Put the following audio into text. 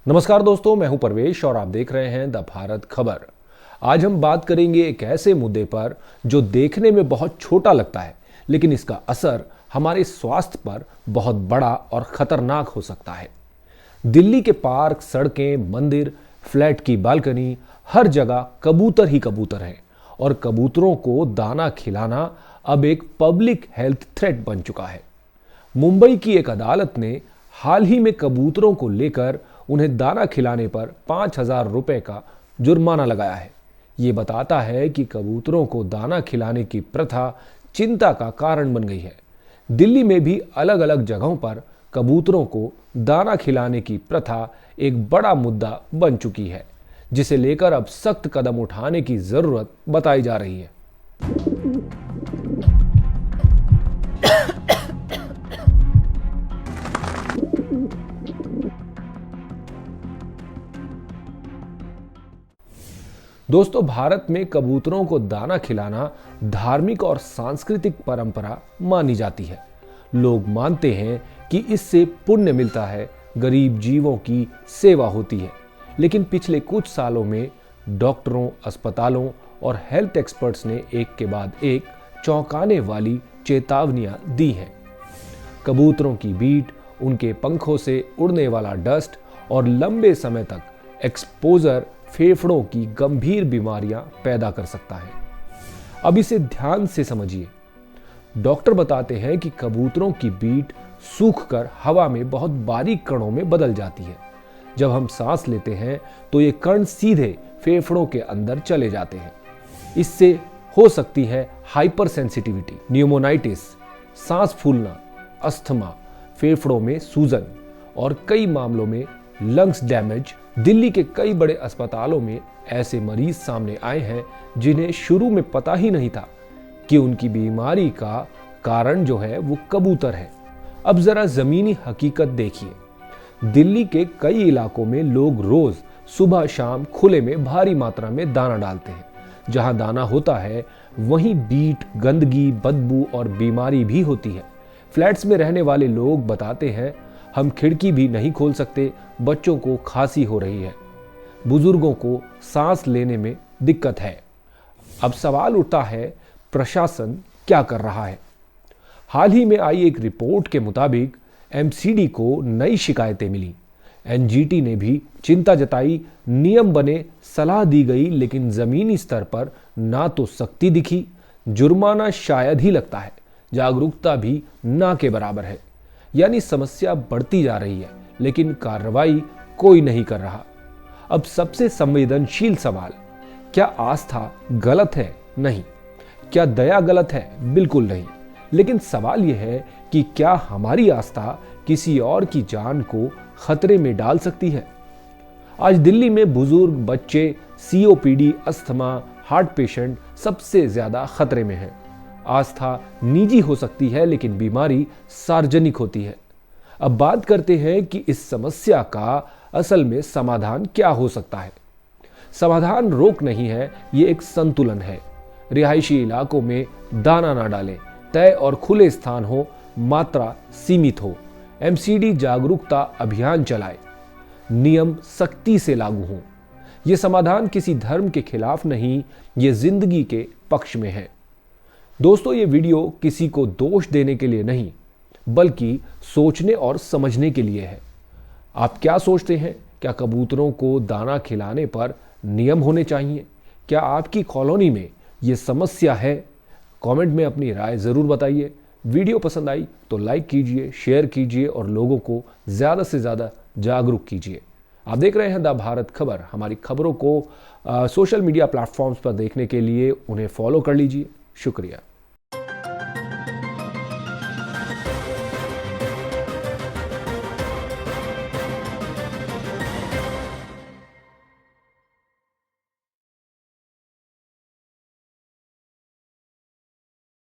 नमस्कार दोस्तों, मैं हूं परवेश और आप देख रहे हैं द भारत खबर। आज हम बात करेंगे एक ऐसे मुद्दे पर जो देखने में बहुत छोटा लगता है, लेकिन इसका असर हमारे स्वास्थ्य पर बहुत बड़ा और खतरनाक हो सकता है। दिल्ली के पार्क, सड़कें, मंदिर, फ्लैट की बालकनी, हर जगह कबूतर ही कबूतर हैं और कबूतरों को दाना खिलाना अब एक पब्लिक हेल्थ थ्रेट बन चुका है। मुंबई की एक अदालत ने हाल ही में कबूतरों को लेकर उन्हें दाना खिलाने पर 5,000 रुपए का जुर्माना लगाया है। ये बताता है कि कबूतरों को दाना खिलाने की प्रथा चिंता का कारण बन गई है। दिल्ली में भी अलग अलग जगहों पर कबूतरों को दाना खिलाने की प्रथा एक बड़ा मुद्दा बन चुकी है, जिसे लेकर अब सख्त कदम उठाने की जरूरत बताई जा रही है। दोस्तों, भारत में कबूतरों को दाना खिलाना धार्मिक और सांस्कृतिक परंपरा मानी जाती है। लोग मानते हैं कि इससे पुण्य मिलता है, गरीब जीवों की सेवा होती है। लेकिन पिछले कुछ सालों में डॉक्टरों, अस्पतालों और हेल्थ एक्सपर्ट्स ने एक के बाद एक चौंकाने वाली चेतावनियां दी हैं। कबूतरों की बीट, उनके पंखों से उड़ने वाला डस्ट और लंबे समय तक एक्सपोजर फेफड़ों की गंभीर बीमारियां पैदा कर सकता है। अब इसे ध्यान से समझिए। डॉक्टर बताते हैं कि कबूतरों की बीट सूखकर हवा में बहुत बारीक कणों में बदल जाती है। जब हम सांस लेते हैं तो ये कण सीधे फेफड़ों के अंदर चले जाते हैं। इससे हो सकती है हाइपर सेंसिटिविटी, न्यूमोनाइटिस, सांस फूलना, अस्थमा, फेफड़ों में सूजन और कई मामलों में लंग्स डैमेज। दिल्ली के कई बड़े अस्पतालों में ऐसे मरीज सामने आए हैं जिन्हें शुरू में पता ही नहीं था कि उनकी बीमारी का कारण जो है वो कबूतर है। अब जरा जमीनी हकीकत देखिए। दिल्ली के कई इलाकों में लोग रोज सुबह शाम खुले में भारी मात्रा में दाना डालते हैं। जहां दाना होता है वहीं बीट, गंदगी, बदबू और बीमारी भी होती है। फ्लैट्स में रहने वाले लोग बताते हैं, हम खिड़की भी नहीं खोल सकते, बच्चों को खांसी हो रही है, बुजुर्गों को सांस लेने में दिक्कत है। अब सवाल उठता है, प्रशासन क्या कर रहा है? हाल ही में आई एक रिपोर्ट के मुताबिक एमसीडी को नई शिकायतें मिली। एनजीटी ने भी चिंता जताई, नियम बने, सलाह दी गई, लेकिन जमीनी स्तर पर ना तो सख्ती दिखी, जुर्माना शायद ही लगता है, जागरूकता भी ना के बराबर है। यानी समस्या बढ़ती जा रही है लेकिन कार्रवाई कोई नहीं कर रहा। अब सबसे संवेदनशील सवाल, क्या आस्था गलत है? नहीं। क्या दया गलत है? बिल्कुल नहीं। लेकिन सवाल यह है कि क्या हमारी आस्था किसी और की जान को खतरे में डाल सकती है? आज दिल्ली में बुजुर्ग, बच्चे, सीओपीडी, अस्थमा, हार्ट पेशेंट सबसे ज्यादा खतरे में हैं। आस्था निजी हो सकती है लेकिन बीमारी सार्वजनिक होती है। अब बात करते हैं कि इस समस्या का असल में समाधान क्या हो सकता है। समाधान रोक नहीं है, ये एक संतुलन है। रिहायशी इलाकों में दाना ना डालें, तय और खुले स्थान हो, मात्रा सीमित हो, एमसीडी जागरूकता अभियान चलाए, नियम सख्ती से लागू हों। ये समाधान किसी धर्म के खिलाफ नहीं, ये जिंदगी के पक्ष में है। दोस्तों, ये वीडियो किसी को दोष देने के लिए नहीं, बल्कि सोचने और समझने के लिए है। आप क्या सोचते हैं? क्या कबूतरों को दाना खिलाने पर नियम होने चाहिए? क्या आपकी कॉलोनी में ये समस्या है? कमेंट में अपनी राय जरूर बताइए। वीडियो पसंद आई तो लाइक कीजिए, शेयर कीजिए और लोगों को ज़्यादा से ज़्यादा जागरूक कीजिए। आप देख रहे हैं द भारत खबर। हमारी खबरों को सोशल मीडिया प्लेटफॉर्म्स पर देखने के लिए उन्हें फॉलो कर लीजिए। शुक्रिया।